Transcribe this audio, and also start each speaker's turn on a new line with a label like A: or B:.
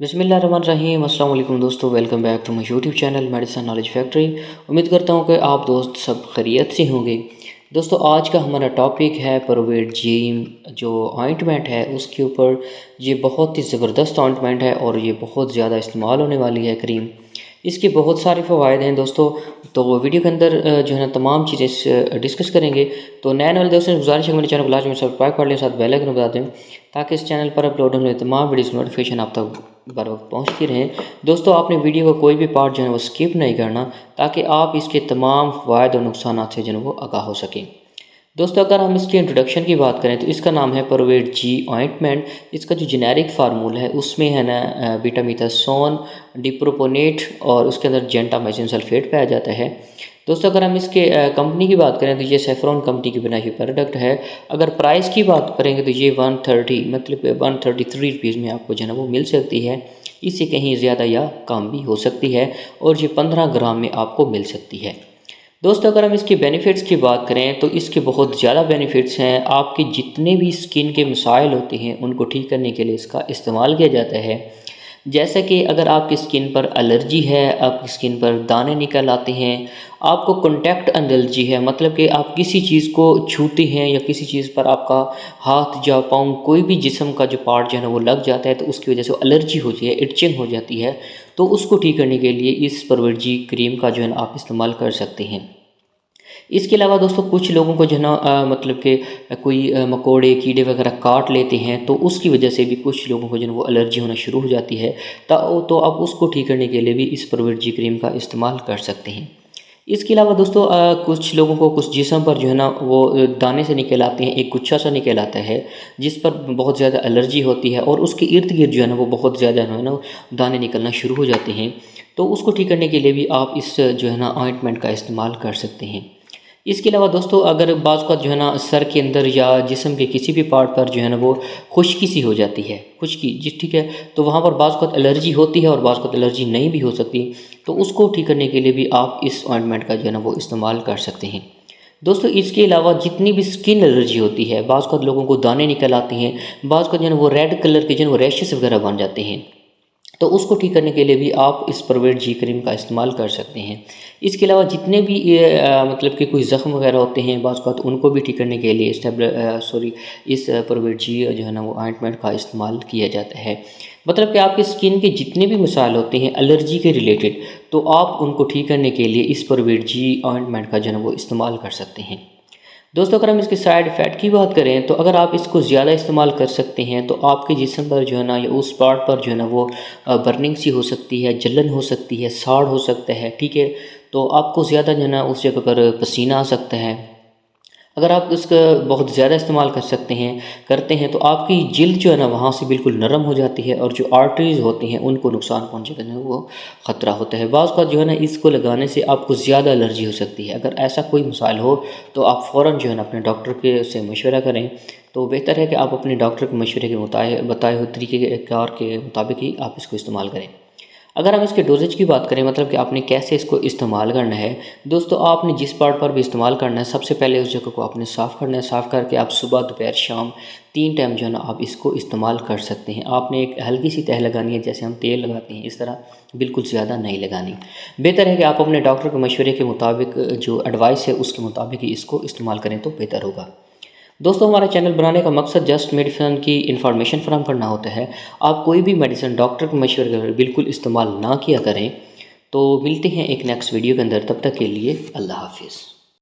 A: बिस्मिल्लाहिर्रहमानिर्रहीम। अस्सलाम वालेकुम दोस्तों, welcome back to my YouTube channel Medicine Knowledge Factory. उम्मीद करता हूँ कि आप दोस्त सब खैरियत से होंगे। दोस्तों, आज का हमारा टॉपिक है परवेट जीम जो ऑइंटमेंट है उसके ऊपर। ये बहुत ही ज़बरदस्त ऑइंटमेंट है और ये बहुत ज़्यादा इस्तेमाल होने वाली है क्रीम। इसके बहुत सारे फ़वाइद हैं दोस्तों, तो वीडियो के अंदर जो है ना तमाम चीज़ें डिस्कस करेंगे। तो नए वाले दोस्तों से गुजारिश है मेरे चैनल को लाजमी सब्सक्राइब कर लें, साथ बेल आइकन बता दें ताकि इस चैनल पर अपलोड होने वाली तमाम वीडियोस नोटिफिकेशन आप तक बर वक्त पहुँचती रहें। दोस्तों, आपने वीडियो का कोई भी पार्ट जो है वो स्किप नहीं करना ताकि आप इसके तमाम फ़वाइद और नुकसान से जो है वो आगाह हो सकें। दोस्तों, अगर हम इसके इंट्रोडक्शन की बात करें तो इसका नाम है परवेट जी ऑइंटमेंट। इसका जो जेनेरिक फार्मूला है उसमें है ना बीटामीथासोन, डिप्रोपोनेट और उसके अंदर जेंटामाइसिन सल्फेट पाया जाता है। दोस्तों, अगर हम इसके कंपनी की बात करें तो ये सेफ्रॉन कंपनी की बनाई हुई प्रोडक्ट है। अगर प्राइस की बात करेंगे तो ये 130 मतलब 133 रुपीज़ में आपको जो है ना वो मिल सकती है। इससे कहीं ज़्यादा या कम भी हो सकती है और ये 15 ग्राम में आपको मिल सकती है। दोस्तों, अगर हम इसके बेनिफिट्स की बात करें तो इसके बहुत ज़्यादा बेनिफिट्स हैं। आपके जितने भी स्किन के मसाइल होते हैं उनको ठीक करने के लिए इसका इस्तेमाल किया जाता है। जैसे कि अगर आपकी स्किन पर एलर्जी है, आपकी स्किन पर दाने निकल आते हैं, आपको कॉन्टैक्ट एलर्जी है, मतलब कि आप किसी चीज़ को छूते हैं या किसी चीज़ पर आपका हाथ या पाँव कोई भी जिस्म का जो पार्ट जो है ना वो लग जाता है तो उसकी वजह से एलर्जी होती है, इटचिंग हो जाती है। तो उसको ठीक करने के लिए इस परवेट जी क्रीम का जो है ना आप इस्तेमाल कर सकते हैं। इसके अलावा दोस्तों, कुछ लोगों को जो है ना मतलब कि कोई मकोड़े कीड़े वगैरह काट लेते हैं तो उसकी वजह से भी कुछ लोगों को जो है वो एलर्जी होना शुरू हो जाती है। तो आप उसको ठीक करने के लिए भी इस परवेट जी क्रीम का इस्तेमाल कर सकते हैं। इसके अलावा दोस्तों, कुछ लोगों को कुछ जिस्म पर जो है ना वो दाने से निकल आते हैं, एक गुच्छा सा निकल आता है जिस पर बहुत ज़्यादा एलर्जी होती है और उसके इर्द गिर्द जो है ना वो बहुत ज़्यादा जो है ना दाने निकलना शुरू हो जाते हैं। तो उसको ठीक करने के लिए भी आप इस जो है ना ऑइंटमेंट का इस्तेमाल कर सकते हैं। इसके अलावा दोस्तों, अगर बाज़ का जो है ना सर के अंदर या जिस्म के किसी भी पार्ट पर जो है ना वो खुश्की सी हो जाती है, खुश्की जी, ठीक है, तो वहाँ पर बाज़ का एलर्जी होती है और बाज़ का एलर्जी नहीं भी हो सकती। तो उसको ठीक करने के लिए भी आप इस ऑइंटमेंट का जो है ना वो इस्तेमाल कर सकते हैं। दोस्तों, इसके अलावा जितनी भी स्किन एलर्जी होती है, बाज़ का लोगों को दाने निकल आते हैं, बाज़ का जो है ना वो रेड कलर के जो है वो रैशेस वगैरह बन जाते हैं, तो उसको ठीक करने के लिए भी आप इस परवेट जी क्रीम का इस्तेमाल कर सकते हैं। इसके अलावा जितने भी ये मतलब कि कोई ज़ख्म वगैरह होते हैं बाज़ का, तो उनको भी ठीक करने के लिए इस परवेट जी जो है ना वो ऑइंटमेंट का इस्तेमाल किया जाता है। मतलब कि आपकी स्किन के जितने भी मसाइल होते हैं एलर्जी के रिलेटेड, तो आप उनको ठीक करने के लिए इस परवेट जी ऑइंटमेंट का जो है ना वो इस्तेमाल कर सकते हैं। दोस्तों, अगर हम इसके साइड इफ़ेक्ट की बात करें तो अगर आप इसको ज़्यादा इस्तेमाल कर सकते हैं तो आपके जिस्म पर जो है ना या उस पार्ट पर जो है ना वो बर्निंग सी हो सकती है, जलन हो सकती है, साड़ हो सकता है, ठीक है। तो आपको ज़्यादा जो है ना उस जगह पर पसीना आ सकता है। अगर आप इसका बहुत ज़्यादा इस्तेमाल करते हैं तो आपकी जिल्द जो है ना वहाँ से बिल्कुल नरम हो जाती है और जो आर्टरीज़ होती हैं उनको नुकसान पहुँचने का वो ख़तरा होता है। बाज़ का जो है ना इसको लगाने से आपको ज़्यादा एलर्जी हो सकती है। अगर ऐसा कोई मसाइल हो तो आप फ़ौरन जो है ना अपने डॉक्टर के से मशवरा करें। तो बेहतर है कि आप अपने डॉक्टर के मशवरे के बताए हुए तरीक़ेकार के मुताबिक ही आप इसको इस्तेमाल करें। अगर हम इसके डोजेज की बात करें, मतलब कि आपने कैसे इसको इस्तेमाल करना है, दोस्तों आपने जिस पार्ट पर भी इस्तेमाल करना है सबसे पहले उस जगह को आपने साफ़ करना है। साफ़ करके आप सुबह, दोपहर, शाम 3 टाइम जो है ना आप इसको इस्तेमाल कर सकते हैं। आपने एक हल्की सी तह लगानी है, जैसे हम तेल लगाते हैं इस तरह, बिल्कुल ज़्यादा नहीं लगानी। बेहतर है कि आप अपने डॉक्टर के मशवरे के मुताबिक जो एडवाइस है उसके मुताबिक ही इसको इस्तेमाल करें तो बेहतर होगा। दोस्तों, हमारा चैनल बनाने का मकसद जस्ट मेडिसिन की इन्फॉर्मेशन फराहम करना होता है। आप कोई भी मेडिसिन डॉक्टर के मशवरे पर बिल्कुल इस्तेमाल ना किया करें। तो मिलते हैं एक नेक्स्ट वीडियो के अंदर, तब तक के लिए अल्लाह हाफिज़।